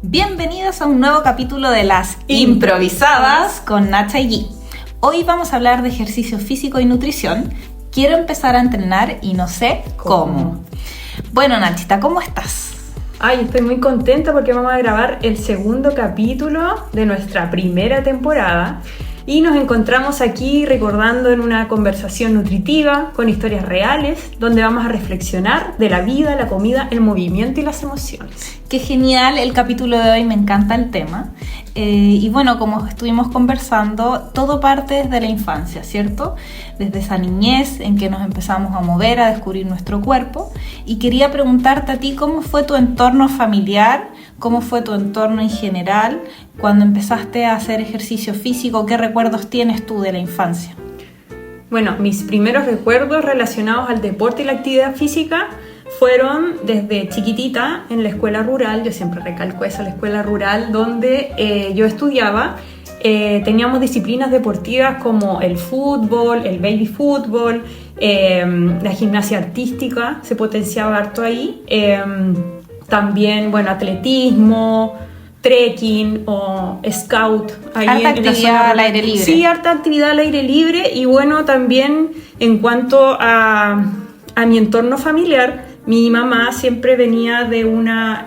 Bienvenidos a un nuevo capítulo de Las Improvisadas con Nacha y Gui. Hoy vamos a hablar de ejercicio físico y nutrición. Quiero empezar a entrenar y no sé cómo. Bueno, Nachita, ¿cómo estás? Ay, estoy muy contenta porque vamos a grabar el segundo capítulo de nuestra primera temporada y nos encontramos aquí recordando en una conversación nutritiva con historias reales donde vamos a reflexionar de la vida, la comida, el movimiento y las emociones. Qué genial el capítulo de hoy, me encanta el tema. Y bueno, como estuvimos conversando, todo parte desde la infancia, ¿cierto? Desde esa niñez en que nos empezamos a mover, a descubrir nuestro cuerpo. Y quería preguntarte a ti, ¿cómo fue tu entorno familiar? ¿Cómo fue tu entorno en general cuando empezaste a hacer ejercicio físico? ¿Qué recuerdos tienes tú de la infancia? Bueno, mis primeros recuerdos relacionados al deporte y la actividad física fueron desde chiquitita en la escuela rural. Yo siempre recalco eso, la escuela rural donde yo estudiaba. Teníamos disciplinas deportivas como el fútbol, el baby fútbol, la gimnasia artística se potenciaba harto ahí. También, bueno, atletismo, trekking o scout. Ahí harta actividad al aire libre. Sí, harta actividad al aire libre. Y bueno, también en cuanto a mi entorno familiar, mi mamá siempre venía de una,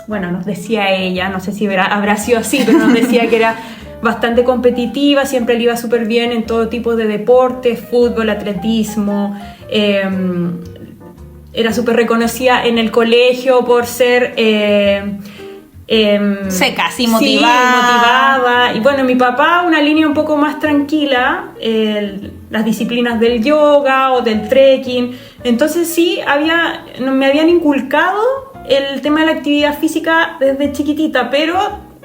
bueno, nos decía ella, no sé si habrá sido así, pero nos decía que era bastante competitiva, siempre le iba súper bien en todo tipo de deportes, fútbol, atletismo. Era súper reconocida en el colegio por ser seca, sí, motivada. Y bueno, mi papá, una línea un poco más tranquila, las disciplinas del yoga o del trekking. Entonces sí, me habían inculcado el tema de la actividad física desde chiquitita, pero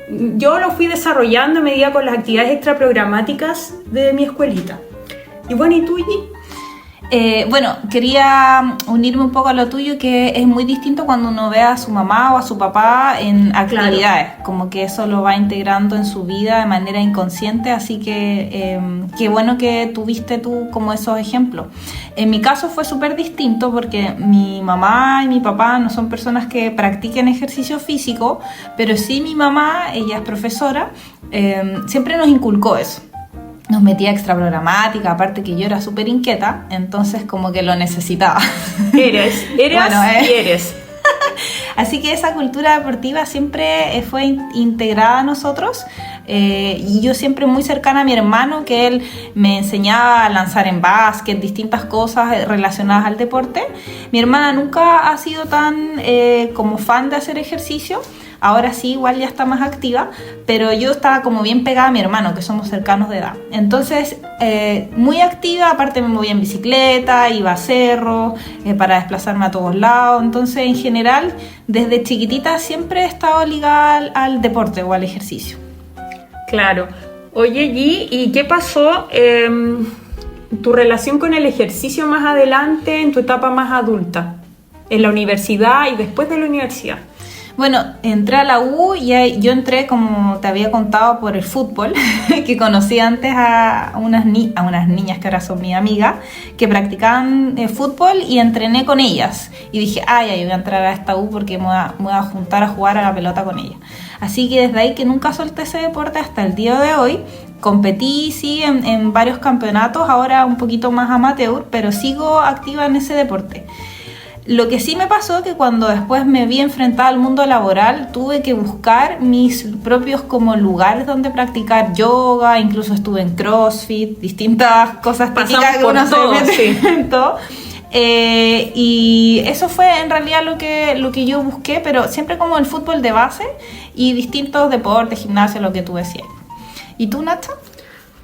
yo lo fui desarrollando a medida con las actividades extraprogramáticas de mi escuelita. Y bueno, ¿y tú, Gui? Bueno, quería unirme un poco a lo tuyo, que es muy distinto cuando uno ve a su mamá o a su papá en actividades, claro. Como que eso lo va integrando en su vida de manera inconsciente, así que qué bueno que tuviste tú como esos ejemplos. En mi caso fue súper distinto porque mi mamá y mi papá no son personas que practiquen ejercicio físico, pero sí mi mamá, ella es profesora, siempre nos inculcó eso. Nos metía extraprogramática, aparte que yo era súper inquieta, entonces como que lo necesitaba. Eres bueno, y eres. Así que esa cultura deportiva siempre fue integrada a nosotros, y yo siempre muy cercana a mi hermano, que él me enseñaba a lanzar en básquet, distintas cosas relacionadas al deporte. Mi hermana nunca ha sido tan como fan de hacer ejercicio. Ahora sí, igual ya está más activa, pero yo estaba como bien pegada a mi hermano, que somos cercanos de edad. Entonces, muy activa, aparte me movía en bicicleta, iba a cerros, para desplazarme a todos lados. Entonces, en general, desde chiquitita siempre he estado ligada al deporte o al ejercicio. Claro. Oye, Gi, ¿y qué pasó tu relación con el ejercicio más adelante, en tu etapa más adulta, en la universidad y después de la universidad? Bueno, entré a la U y yo entré, como te había contado, por el fútbol, que conocí antes a unas niñas que ahora son mi amiga, que practicaban fútbol, y entrené con ellas. Y dije, yo voy a entrar a esta U porque me voy a juntar a jugar a la pelota con ellas. Así que desde ahí que nunca solté ese deporte hasta el día de hoy. Competí, sí, en varios campeonatos, ahora un poquito más amateur, pero sigo activa en ese deporte. Lo que sí me pasó que cuando después me vi enfrentada al mundo laboral, tuve que buscar mis propios como lugares donde practicar yoga, incluso estuve en CrossFit, distintas cosas típicas que uno se mete en todo. Y eso fue en realidad lo que yo busqué, pero siempre como el fútbol de base y distintos deportes, gimnasia, lo que tú decías. ¿Y tú, Nacha?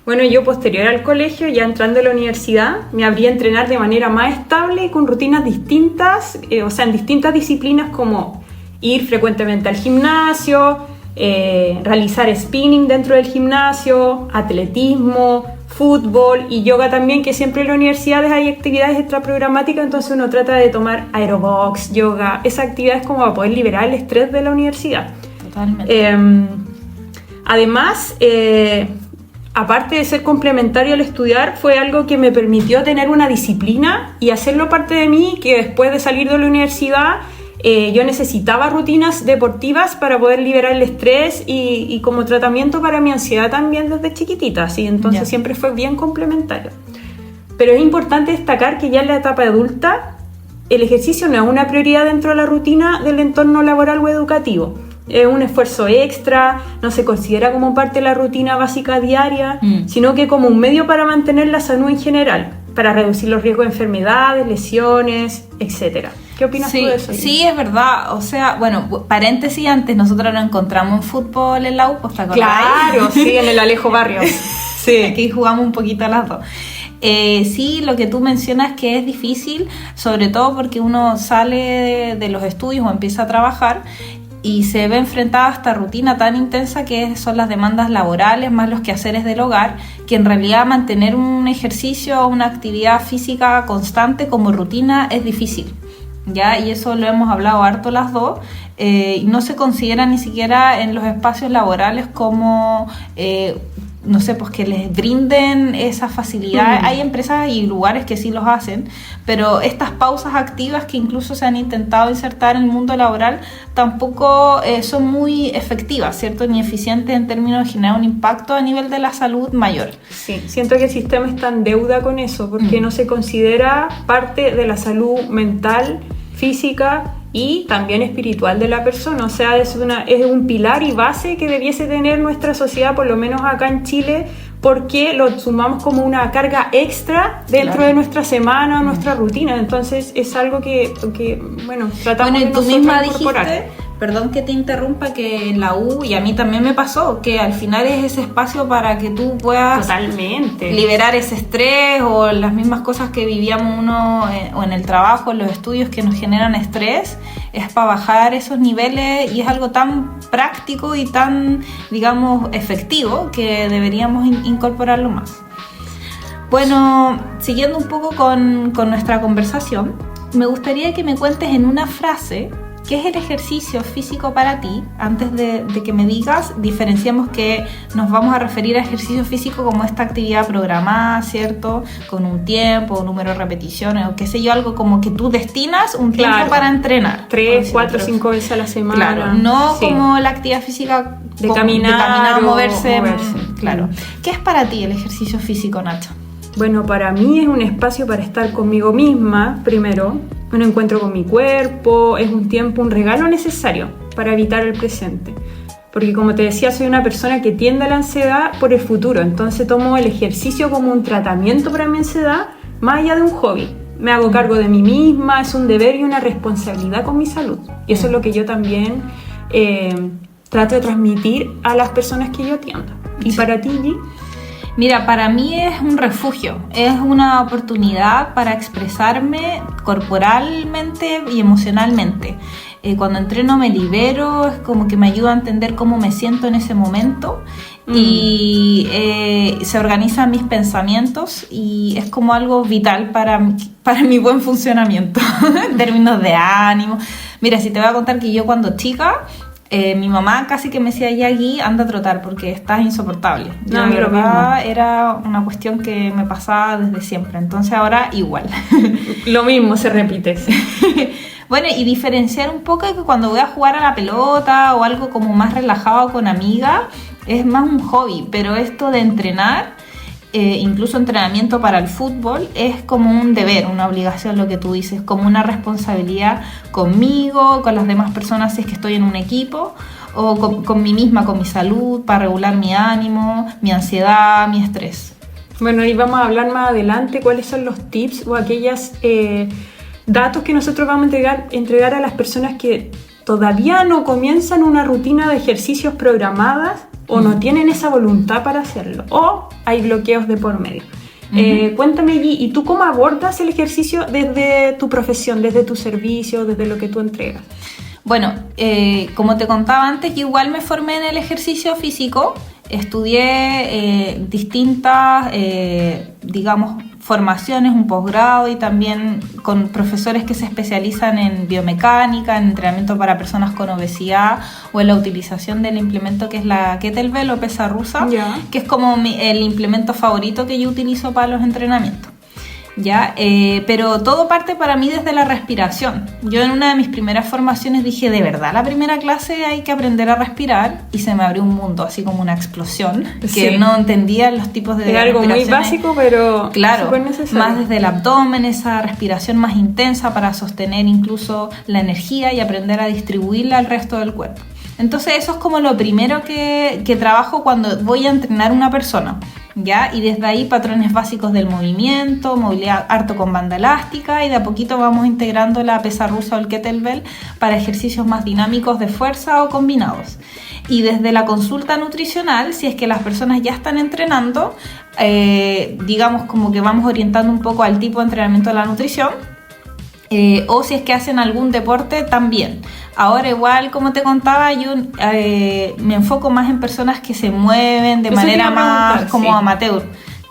Bueno, yo posterior al colegio, ya entrando a la universidad, me abrí a entrenar de manera más estable, con rutinas distintas, o sea, en distintas disciplinas, como ir frecuentemente al gimnasio, realizar spinning dentro del gimnasio, atletismo, fútbol y yoga también, que siempre en las universidades hay actividades extraprogramáticas, entonces uno trata de tomar aerobox, yoga, esas actividades como para poder liberar el estrés de la universidad. Totalmente. Además, aparte de ser complementario al estudiar, fue algo que me permitió tener una disciplina y hacerlo parte de mí, que después de salir de la universidad yo necesitaba rutinas deportivas para poder liberar el estrés y como tratamiento para mi ansiedad también desde chiquitita, ¿sí? Entonces siempre fue bien complementario. Pero es importante destacar que ya en la etapa adulta el ejercicio no es una prioridad dentro de la rutina del entorno laboral o educativo. Es un esfuerzo extra, no se considera como parte de la rutina básica diaria, sino que como un medio para mantener la salud en general, para reducir los riesgos de enfermedades, lesiones, etc. ¿Qué opinas tú de eso? Sí, es verdad. O sea, bueno, paréntesis, antes nosotros nos encontramos en fútbol en la U, ¿te acordás? Claro, sí, en el Alejo Barrios. Sí. Aquí jugamos un poquito a las dos. Sí, lo que tú mencionas que es difícil, sobre todo porque uno sale de los estudios o empieza a trabajar y se ve enfrentada a esta rutina tan intensa que son las demandas laborales más los quehaceres del hogar, que en realidad mantener un ejercicio o una actividad física constante como rutina es difícil, ¿ya? Y eso lo hemos hablado harto las dos. No se considera ni siquiera en los espacios laborales como no sé, pues que les brinden esa facilidad. Hay empresas y lugares que sí los hacen, pero estas pausas activas que incluso se han intentado insertar en el mundo laboral tampoco son muy efectivas, ¿cierto? Ni eficientes en términos de generar un impacto a nivel de la salud mayor. Sí, siento que el sistema está en deuda con eso, porque no se considera parte de la salud mental, física y también espiritual de la persona. O sea, es un pilar y base que debiese tener nuestra sociedad, por lo menos acá en Chile, porque lo sumamos como una carga extra dentro de nuestra semana o nuestra rutina. Entonces es algo que bueno, tratamos de nosotros incorporar. Dijiste, perdón que te interrumpa, que en la U, y a mí también me pasó, que al final es ese espacio para que tú puedas liberar ese estrés o las mismas cosas que vivíamos uno o en el trabajo, en los estudios que nos generan estrés, es para bajar esos niveles y es algo tan práctico y tan, digamos, efectivo que deberíamos incorporarlo más. Bueno, siguiendo un poco con nuestra conversación, me gustaría que me cuentes en una frase ¿qué es el ejercicio físico para ti? Antes de que me digas, diferenciamos que nos vamos a referir a ejercicio físico como esta actividad programada, ¿cierto? Con un tiempo, un número de repeticiones o qué sé yo, algo como que tú destinas un tiempo para entrenar. 3, 4, 5 veces a la semana. Claro, no como la actividad física de caminar o moverse. Claro. ¿Qué es para ti el ejercicio físico, Nacha? Bueno, para mí es un espacio para estar conmigo misma, primero, un encuentro con mi cuerpo, es un tiempo, un regalo necesario para evitar el presente. Porque como te decía, soy una persona que tiende a la ansiedad por el futuro, entonces tomo el ejercicio como un tratamiento para mi ansiedad, más allá de un hobby. Me hago cargo de mí misma, es un deber y una responsabilidad con mi salud. Y eso es lo que yo también trato de transmitir a las personas que yo atiendo. ¿Y para ti, G? Mira, para mí es un refugio, es una oportunidad para expresarme corporalmente y emocionalmente. Cuando entreno me libero, es como que me ayuda a entender cómo me siento en ese momento y se organizan mis pensamientos y es como algo vital para mi buen funcionamiento en términos de ánimo. Mira, si te voy a contar que yo cuando chica, mi mamá casi que me decía, ya Gui, anda a trotar porque estás insoportable. No, de verdad era una cuestión que me pasaba desde siempre, entonces ahora igual. Lo mismo se repite. Bueno, y diferenciar un poco que cuando voy a jugar a la pelota o algo como más relajado con amigas, es más un hobby, pero esto de entrenar, incluso entrenamiento para el fútbol, es como un deber, una obligación, lo que tú dices, como una responsabilidad conmigo, con las demás personas si es que estoy en un equipo, o con mí misma, con mi salud, para regular mi ánimo, mi ansiedad, mi estrés. Bueno, y vamos a hablar más adelante cuáles son los tips o aquellos datos que nosotros vamos a entregar a las personas que todavía no comienzan una rutina de ejercicios programadas o no tienen esa voluntad para hacerlo, o hay bloqueos de por medio. Cuéntame, Gui, ¿y tú cómo abordas el ejercicio desde tu profesión, desde tu servicio, desde lo que tú entregas? Bueno, como te contaba antes, yo igual me formé en el ejercicio físico, estudié distintas, digamos, formaciones, un posgrado y también con profesores que se especializan en biomecánica, en entrenamiento para personas con obesidad o en la utilización del implemento que es la kettlebell o pesa rusa, que es como el implemento favorito que yo utilizo para los entrenamientos. ¿ya? Pero todo parte para mí desde la respiración. Yo en una de mis primeras formaciones dije, de verdad, la primera clase hay que aprender a respirar, y se me abrió un mundo, así como una explosión, que no entendía los tipos de respiraciones. Algo muy básico, pero claro, súper necesario. Más desde el abdomen, esa respiración más intensa para sostener incluso la energía y aprender a distribuirla al resto del cuerpo. Entonces eso es como lo primero que trabajo cuando voy a entrenar a una persona, ¿ya? Y desde ahí patrones básicos del movimiento, movilidad harto con banda elástica, y de a poquito vamos integrando la pesa rusa o el kettlebell para ejercicios más dinámicos de fuerza o combinados. Y desde la consulta nutricional, si es que las personas ya están entrenando, digamos como que vamos orientando un poco al tipo de entrenamiento de la nutrición, o si es que hacen algún deporte también. Ahora igual, como te contaba, yo me enfoco más en personas que se mueven de manera más como amateur.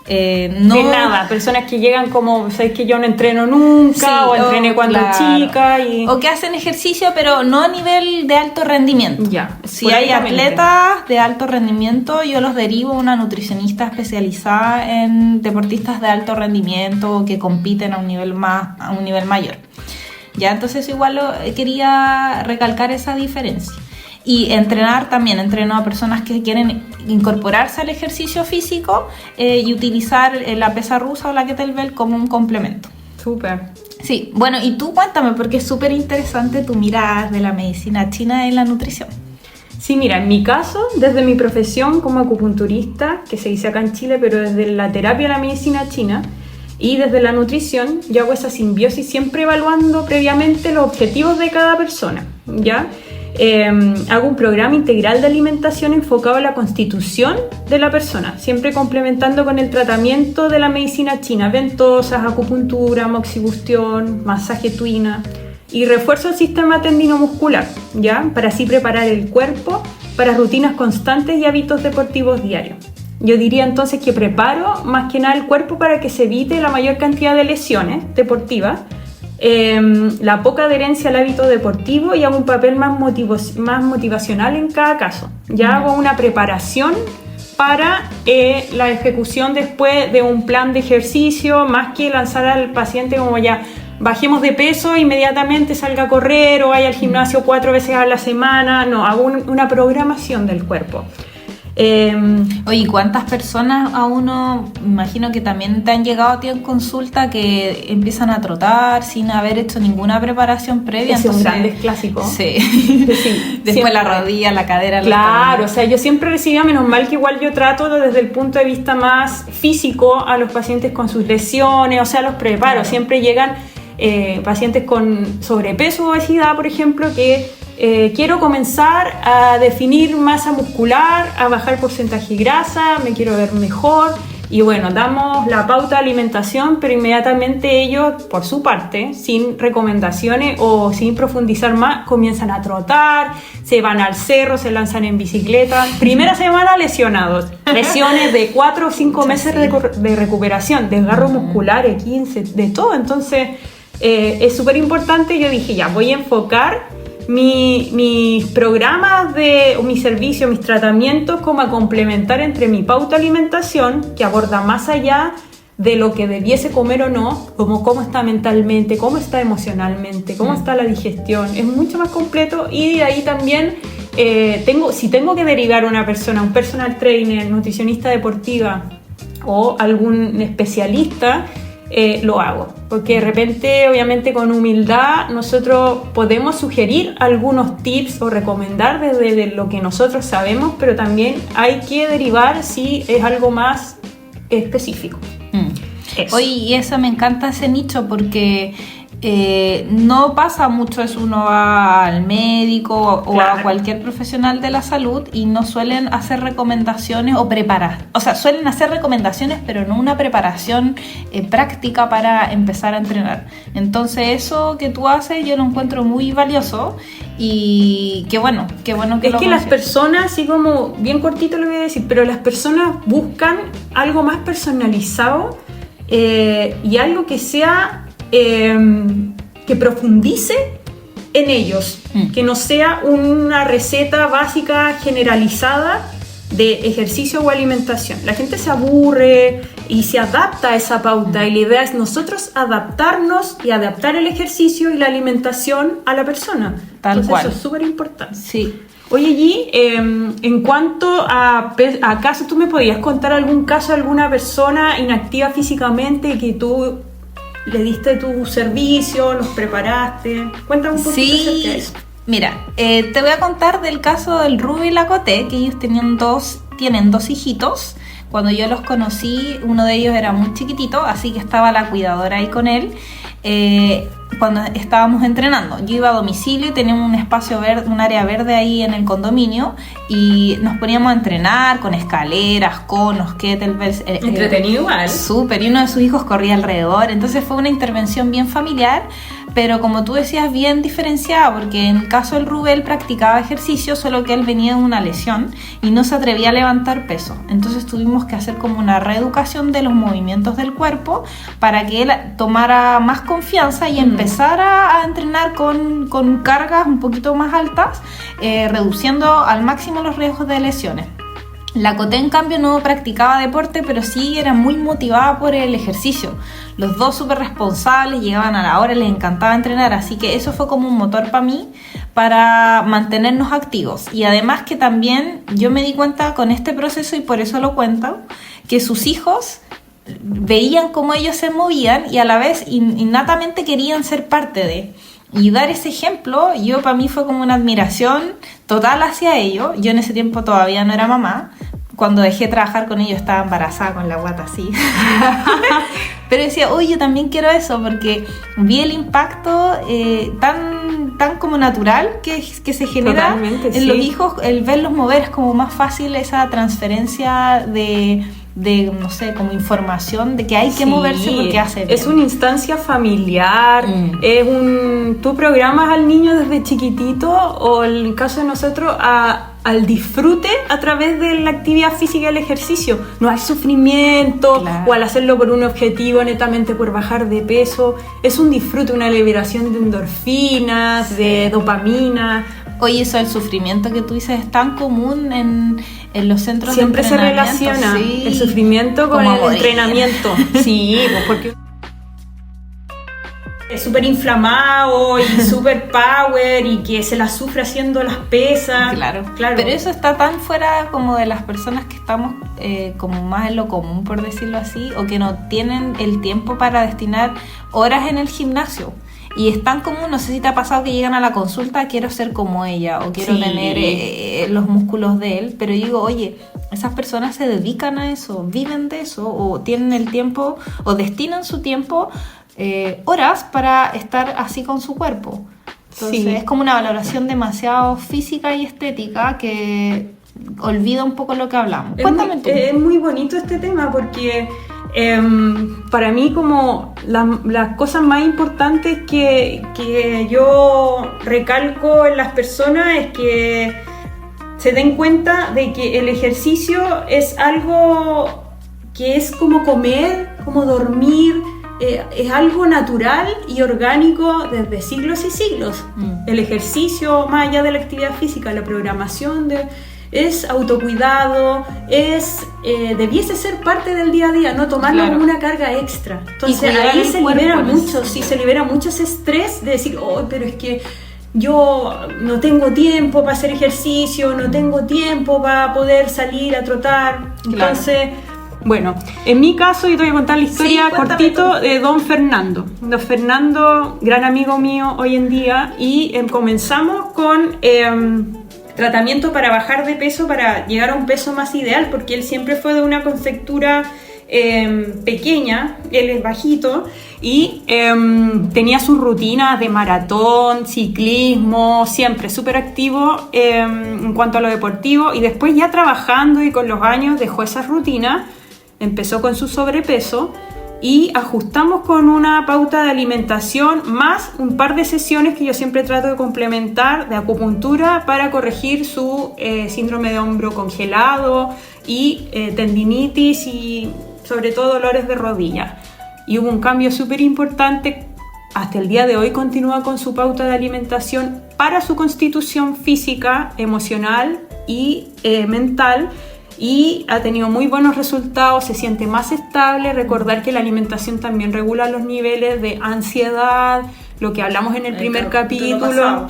No de nada, personas que llegan como, sabes que yo no entreno nunca, o entrené cuando chica o que hacen ejercicio pero no a nivel de alto rendimiento. Si hay atletas de alto rendimiento, yo los derivo a una nutricionista especializada en deportistas de alto rendimiento que compiten a un nivel mayor. Ya, entonces igual quería recalcar esa diferencia. Y entrenar también, entreno a personas que quieren incorporarse al ejercicio físico y utilizar la pesa rusa o la kettlebell como un complemento. Súper. Sí, bueno, y tú cuéntame, porque es súper interesante tu mirada de la medicina china en la nutrición. Sí, mira, en mi caso, desde mi profesión como acupunturista, que se dice acá en Chile, pero desde la terapia de la medicina china, y desde la nutrición, yo hago esa simbiosis siempre evaluando previamente los objetivos de cada persona, ¿ya? Hago un programa integral de alimentación enfocado en la constitución de la persona, siempre complementando con el tratamiento de la medicina china, ventosas, acupuntura, moxibustión, masaje tuina, y refuerzo el sistema tendinomuscular, ¿ya? Para así preparar el cuerpo para rutinas constantes y hábitos deportivos diarios. Yo diría entonces que preparo más que nada el cuerpo para que se evite la mayor cantidad de lesiones deportivas, la poca adherencia al hábito deportivo, y hago un papel más motivacional en cada caso. Ya hago una preparación para la ejecución después de un plan de ejercicio, más que lanzar al paciente como ya bajemos de peso, inmediatamente salga a correr o vaya al gimnasio 4 veces a la semana. No, hago una programación del cuerpo. Oye, ¿cuántas personas a uno, imagino que también te han llegado a ti en consulta, que empiezan a trotar sin haber hecho ninguna preparación previa? Ese es un gran clásico. Sí. Después la rodilla, la cadera. Claro, o sea, yo siempre recibía, menos mal que igual yo trato desde el punto de vista más físico a los pacientes con sus lesiones, o sea, los preparo. Claro. Siempre llegan pacientes con sobrepeso o obesidad, por ejemplo, que quiero comenzar a definir masa muscular, a bajar porcentaje de grasa, me quiero ver mejor, y bueno, damos la pauta de alimentación, pero inmediatamente ellos, por su parte, sin recomendaciones o sin profundizar más, comienzan a trotar, se van al cerro, se lanzan en bicicleta. Primera semana lesionados, lesiones de 4 o 5 meses de recuperación, desgarros musculares, 15, de todo. Entonces es súper importante. Yo dije, ya, voy a enfocar mis programas o mis servicios, mis tratamientos, como a complementar entre mi pauta de alimentación, que aborda más allá de lo que debiese comer o no, como cómo está mentalmente, cómo está emocionalmente, cómo está la digestión. Es mucho más completo. Y de ahí también si tengo que derivar a una persona, un personal trainer, nutricionista deportiva o algún especialista, lo hago, porque de repente, obviamente con humildad, nosotros podemos sugerir algunos tips o recomendar desde lo que nosotros sabemos, pero también hay que derivar si es algo más específico. Oye, y eso me encanta, ese nicho, porque no pasa mucho eso. Uno va al médico o a cualquier profesional de la salud y no suelen hacer recomendaciones o preparar. O sea, suelen hacer recomendaciones, pero no una preparación práctica para empezar a entrenar. Entonces, eso que tú haces yo lo encuentro muy valioso, y qué bueno que es que las personas, así como bien cortito lo voy a decir, pero las personas buscan algo más personalizado y algo que sea que profundice en ellos, que no sea una receta básica generalizada de ejercicio o alimentación. La gente se aburre, y se adapta a esa pauta. Y la idea es nosotros adaptarnos y adaptar el ejercicio y la alimentación a la persona. Tal Entonces, cual. eso es súper importante. Sí. Oye, Gi, en cuanto a casos, ¿tú me podías contar algún caso de alguna persona inactiva físicamente que tú le diste tu servicio, los preparaste? Cuéntame un poquito acerca de eso. Mira, te voy a contar del caso del Ruby y la Coté, que ellos tienen dos hijitos. Cuando yo los conocí, uno de ellos era muy chiquitito, así que estaba la cuidadora ahí con él. Cuando estábamos entrenando, yo iba a domicilio y teníamos un espacio verde, un área verde ahí en el condominio, y nos poníamos a entrenar con escaleras, conos, kettlebells. Entretenido igual. Súper, y uno de sus hijos corría alrededor, entonces fue una intervención bien familiar, pero como tú decías, bien diferenciada, porque en el caso del Rubén practicaba ejercicio, solo que él venía de una lesión y no se atrevía a levantar peso. Entonces tuvimos que hacer como una reeducación de los movimientos del cuerpo para que él tomara más confianza y empezara a entrenar con cargas un poquito más altas, reduciendo al máximo los riesgos de lesiones. La Coté, en cambio, no practicaba deporte, pero sí era muy motivada por el ejercicio. Los dos súper responsables, llegaban a la hora, les encantaba entrenar, así que eso fue como un motor para mí, para mantenernos activos. Y además que también yo me di cuenta con este proceso, y por eso lo cuento, que sus hijos veían cómo ellos se movían y a la vez innatamente querían ser parte de... Y dar ese ejemplo, para mí fue como una admiración total hacia ellos. Yo en ese tiempo todavía no era mamá. Cuando dejé de trabajar con ellos estaba embarazada con la guata así. Pero decía, oye, yo también quiero eso, porque vi el impacto tan como natural que se genera. Totalmente, en sí. Los hijos. El verlos mover es como más fácil esa transferencia de no sé, como información de que hay que moverse porque hace bien. Es una instancia familiar, tú programas al niño desde chiquitito, o en el caso de nosotros al disfrute a través de la actividad física y el ejercicio. No hay sufrimiento, claro, o al hacerlo por un objetivo, netamente por bajar de peso. Es un disfrute, una liberación de endorfinas, de dopamina. Oye, eso del sufrimiento que tú dices es tan común en los centros Siempre de se entrenamiento. relaciona Sí, el sufrimiento con como el morir. entrenamiento. Sí, pues porque es súper inflamado y súper power y que se la sufre haciendo las pesas. Claro. Pero eso está tan fuera como de las personas que estamos como más en lo común, por decirlo así, o que no tienen el tiempo para destinar horas en el gimnasio. Y es tan común, no sé si te ha pasado que llegan a la consulta, quiero ser como ella o quiero tener los músculos de él, pero yo digo, oye, esas personas se dedican a eso, viven de eso, o tienen el tiempo o destinan su tiempo, horas para estar así con su cuerpo. Entonces es como una valoración demasiado física y estética que olvida un poco lo que hablamos. Cuéntame tú. Es muy bonito este tema porque... para mí como las cosas más importantes que yo recalco en las personas es que se den cuenta de que el ejercicio es algo que es como comer, como dormir, es algo natural y orgánico desde siglos y siglos. El ejercicio, más allá de la actividad física, la programación es autocuidado, debiese ser parte del día a día, no tomarlo como una carga extra. Entonces ahí se libera mucho, se libera mucho ese estrés de decir, pero es que yo no tengo tiempo para hacer ejercicio, no tengo tiempo para poder salir a trotar. Entonces, bueno, en mi caso yo te voy a contar la historia cortito de Don Fernando. Don Fernando, gran amigo mío hoy en día, y comenzamos con... tratamiento para bajar de peso, para llegar a un peso más ideal, porque él siempre fue de una conceptura pequeña, él es bajito, y tenía sus rutinas de maratón, ciclismo, siempre súper activo en cuanto a lo deportivo, y después ya trabajando y con los años dejó esas rutinas, empezó con su sobrepeso, y ajustamos con una pauta de alimentación más un par de sesiones que yo siempre trato de complementar de acupuntura para corregir su síndrome de hombro congelado y tendinitis y sobre todo dolores de rodilla. Y hubo un cambio súper importante. Hasta el día de hoy continúa con su pauta de alimentación para su constitución física, emocional y mental. y ha tenido muy buenos resultados, se siente más estable. Recordar que la alimentación también regula los niveles de ansiedad, lo que hablamos en el primer capítulo.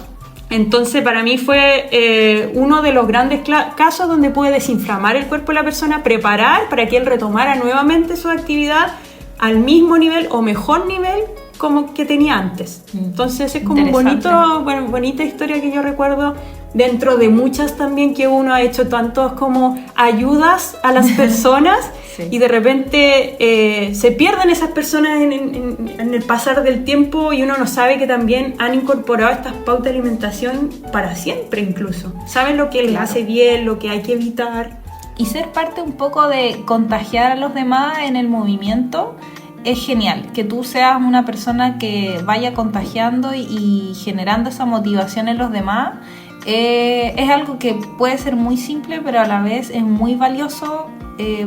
Entonces para mí fue uno de los grandes casos donde pude desinflamar el cuerpo de la persona, preparar para que él retomara nuevamente su actividad al mismo nivel o mejor nivel como que tenía antes. Entonces es como bonita historia que yo recuerdo, dentro de muchas también que uno ha hecho tantos como ayudas a las personas. Sí. Y de repente se pierden esas personas en el pasar del tiempo, y uno no sabe que también han incorporado estas pautas de alimentación para siempre incluso. Saben lo que les hace bien, lo que hay que evitar. Y ser parte un poco de contagiar a los demás en el movimiento es genial. Que tú seas una persona que vaya contagiando y generando esa motivación en los demás. Es algo que puede ser muy simple, pero a la vez es muy valioso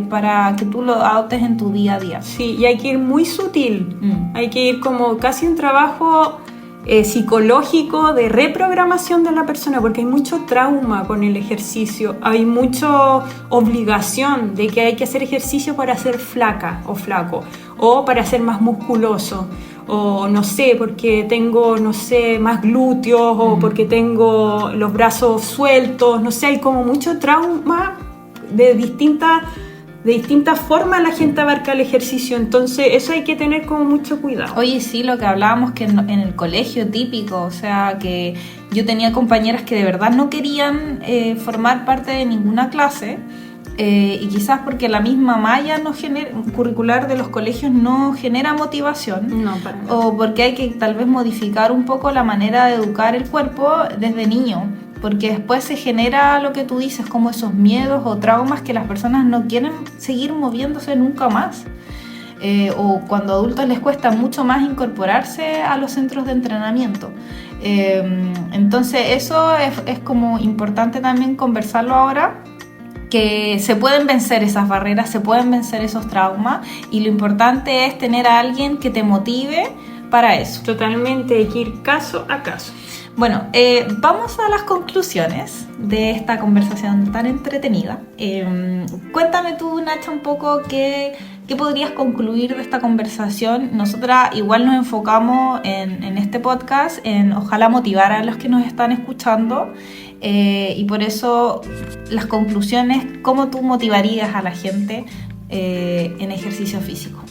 para que tú lo adoptes en tu día a día. Sí, y hay que ir muy sutil. Hay que ir como casi un trabajo psicológico de reprogramación de la persona, porque hay mucho trauma con el ejercicio, hay mucha obligación de que hay que hacer ejercicio para ser flaca o flaco, o para ser más musculoso, o no sé, porque tengo, no sé, más glúteos, o porque tengo los brazos sueltos, no sé, hay como mucho trauma de distintas formas la gente abarca el ejercicio. Entonces eso hay que tener como mucho cuidado. Oye, sí, lo que hablábamos que en el colegio típico, o sea, que yo tenía compañeras que de verdad no querían formar parte de ninguna clase, y quizás porque la misma malla curricular de los colegios no genera motivación, no, para nada. O porque hay que tal vez modificar un poco la manera de educar el cuerpo desde niño, porque después se genera lo que tú dices, como esos miedos o traumas que las personas no quieren seguir moviéndose nunca más, o cuando a adultos les cuesta mucho más incorporarse a los centros de entrenamiento. Entonces eso es como importante también conversarlo ahora, que se pueden vencer esas barreras, se pueden vencer esos traumas, y lo importante es tener a alguien que te motive para eso. Totalmente, hay que ir caso a caso. Bueno, vamos a las conclusiones de esta conversación tan entretenida. Cuéntame tú, Nacha, un poco qué podrías concluir de esta conversación. Nosotras igual nos enfocamos en este podcast en ojalá motivar a los que nos están escuchando, y por eso las conclusiones, ¿cómo tú motivarías a la gente en ejercicio físico?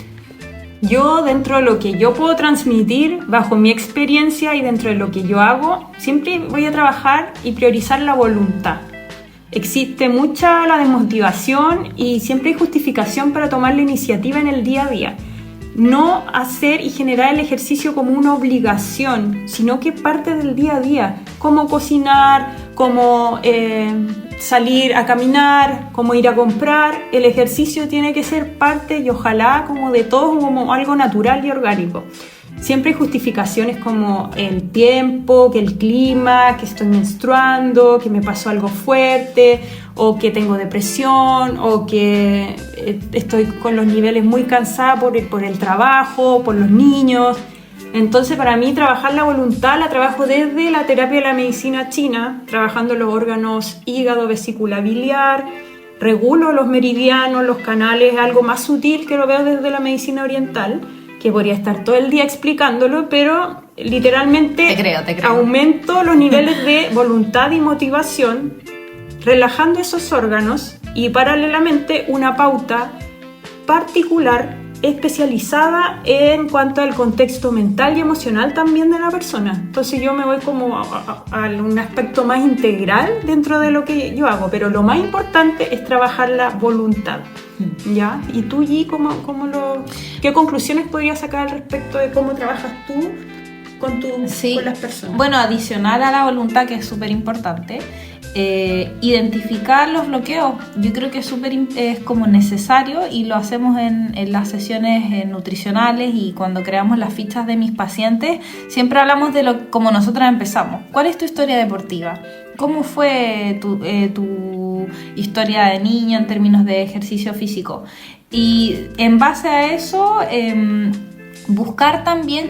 Yo, dentro de lo que yo puedo transmitir bajo mi experiencia y dentro de lo que yo hago, siempre voy a trabajar y priorizar la voluntad. Existe mucha la desmotivación y siempre hay justificación para tomar la iniciativa en el día a día. No hacer y generar el ejercicio como una obligación, sino que parte del día a día. Cómo cocinar, cómo salir a caminar, cómo ir a comprar. El ejercicio tiene que ser parte, y ojalá como de todo, como algo natural y orgánico. Siempre hay justificaciones como el tiempo, que el clima, que estoy menstruando, que me pasó algo fuerte, o que tengo depresión, o que estoy con los niveles muy cansada por el trabajo, por los niños. Entonces, para mí, trabajar la voluntad la trabajo desde la terapia de la medicina china, trabajando los órganos hígado, vesícula biliar, regulo los meridianos, los canales, algo más sutil que lo veo desde la medicina oriental, que podría estar todo el día explicándolo, pero literalmente te creo. Aumento los niveles de voluntad y motivación, relajando esos órganos, y paralelamente una pauta particular especializada en cuanto al contexto mental y emocional también de la persona. Entonces yo me voy como a un aspecto más integral dentro de lo que yo hago, pero lo más importante es trabajar la voluntad. ¿Ya? ¿Y tú, Gi, qué conclusiones podrías sacar al respecto de cómo trabajas tú con las personas? Bueno, adicional a la voluntad, que es súper importante, identificar los bloqueos. Yo creo que es como necesario, y lo hacemos en las sesiones nutricionales, y cuando creamos las fichas de mis pacientes siempre hablamos de como nosotras empezamos. ¿Cuál es tu historia deportiva? ¿Cómo fue tu historia de niño en términos de ejercicio físico? Y en base a eso buscar también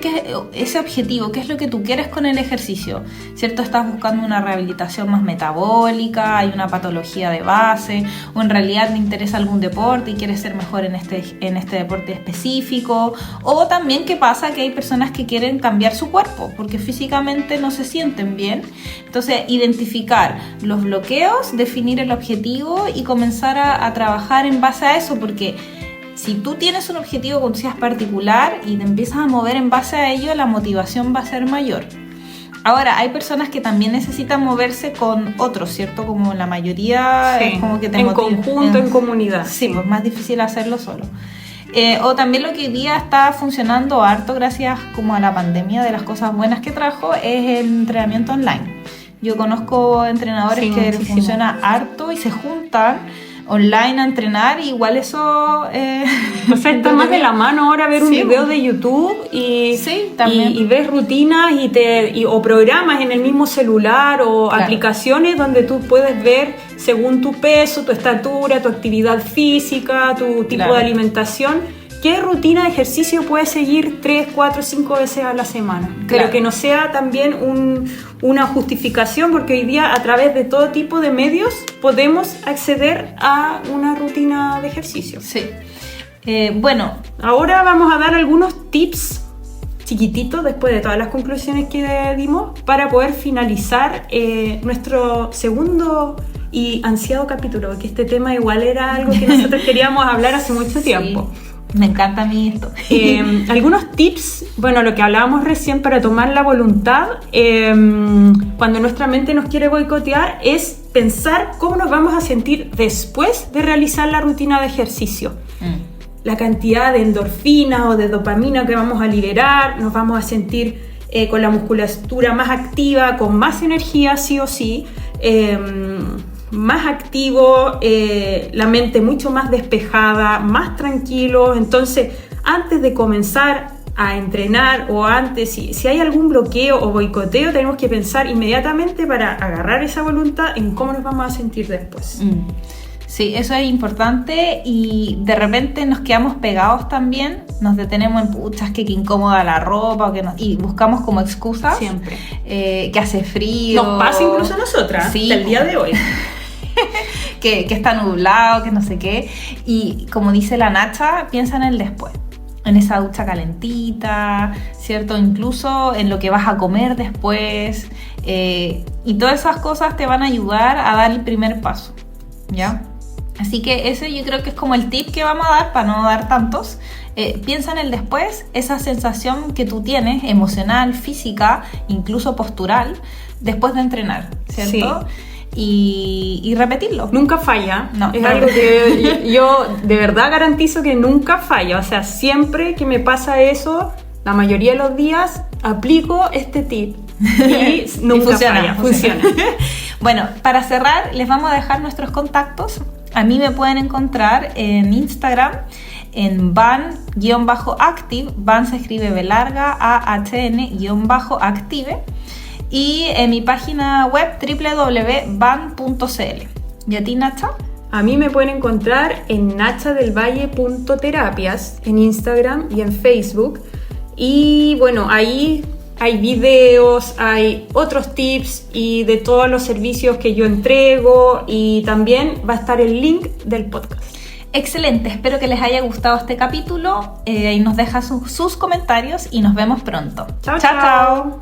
ese objetivo, qué es lo que tú quieres con el ejercicio, ¿cierto? Estás buscando una rehabilitación más metabólica, hay una patología de base, o en realidad te interesa algún deporte y quieres ser mejor en este deporte específico, o también qué pasa que hay personas que quieren cambiar su cuerpo porque físicamente no se sienten bien. Entonces, identificar los bloqueos, definir el objetivo y comenzar a trabajar en base a eso, porque si tú tienes un objetivo con seas particular y te empiezas a mover en base a ello, la motivación va a ser mayor. Ahora, hay personas que también necesitan moverse con otros, ¿cierto? Como la mayoría es como que te motiva. En conjunto, en comunidad. Sí, pues más difícil hacerlo solo. O también lo que hoy día está funcionando harto gracias como a la pandemia, de las cosas buenas que trajo, es el entrenamiento online. Yo conozco entrenadores que funciona harto y se juntan online a entrenar, y igual eso o sea, está más de la mano ahora ver un video de YouTube y ves rutinas o programas en el mismo celular o aplicaciones donde tú puedes ver según tu peso, tu estatura, tu actividad física, tu tipo de alimentación, qué rutina de ejercicio puedes seguir 3, 4, 5 veces a la semana. Pero que no sea también una justificación, porque hoy día a través de todo tipo de medios podemos acceder a una rutina de ejercicio. Sí. Bueno, ahora vamos a dar algunos tips chiquititos después de todas las conclusiones que dimos para poder finalizar nuestro segundo y ansiado capítulo, porque este tema igual era algo que nosotros queríamos hablar hace mucho tiempo. Me encanta a mí esto. Algunos tips, bueno, lo que hablábamos recién para tomar la voluntad, cuando nuestra mente nos quiere boicotear, es pensar cómo nos vamos a sentir después de realizar la rutina de ejercicio. La cantidad de endorfina o de dopamina que vamos a liberar, nos vamos a sentir con la musculatura más activa, con más energía sí o sí, más activo, la mente mucho más despejada, más tranquilo. Entonces, antes de comenzar a entrenar o antes, si hay algún bloqueo o boicoteo, tenemos que pensar inmediatamente para agarrar esa voluntad en cómo nos vamos a sentir después. Sí, eso es importante, y de repente nos quedamos pegados también, nos detenemos en puchas, que incómoda la ropa, y buscamos como excusas. Siempre. Que hace frío. Nos pasa incluso a nosotras, sí, hasta el día de hoy. que está nublado, que no sé qué. Y como dice la Nacha, piensa en el después, en esa ducha calentita, ¿cierto? Incluso en lo que vas a comer después. Y todas esas cosas te van a ayudar a dar el primer paso, ¿ya? Así que ese yo creo que es como el tip que vamos a dar para no dar tantos. Piensa en el después, esa sensación que tú tienes, emocional, física, incluso postural, después de entrenar, ¿cierto? Sí. Y repetirlo. Nunca falla. No, es algo que yo de verdad garantizo que nunca falla. O sea, siempre que me pasa eso, la mayoría de los días aplico este tip y nunca funciona. Bueno, para cerrar, les vamos a dejar nuestros contactos. A mí me pueden encontrar en Instagram en van_active, van se escribe B larga, AHN_active, y en mi página web www.van.cl. ¿Y a ti, Nacha? A mí me pueden encontrar en nachadelvalle.terapias en Instagram y en Facebook. Y bueno, ahí hay videos, hay otros tips y de todos los servicios que yo entrego, y también va a estar el link del podcast. Excelente, espero que les haya gustado este capítulo y nos dejan sus comentarios y nos vemos pronto. Chao, chao.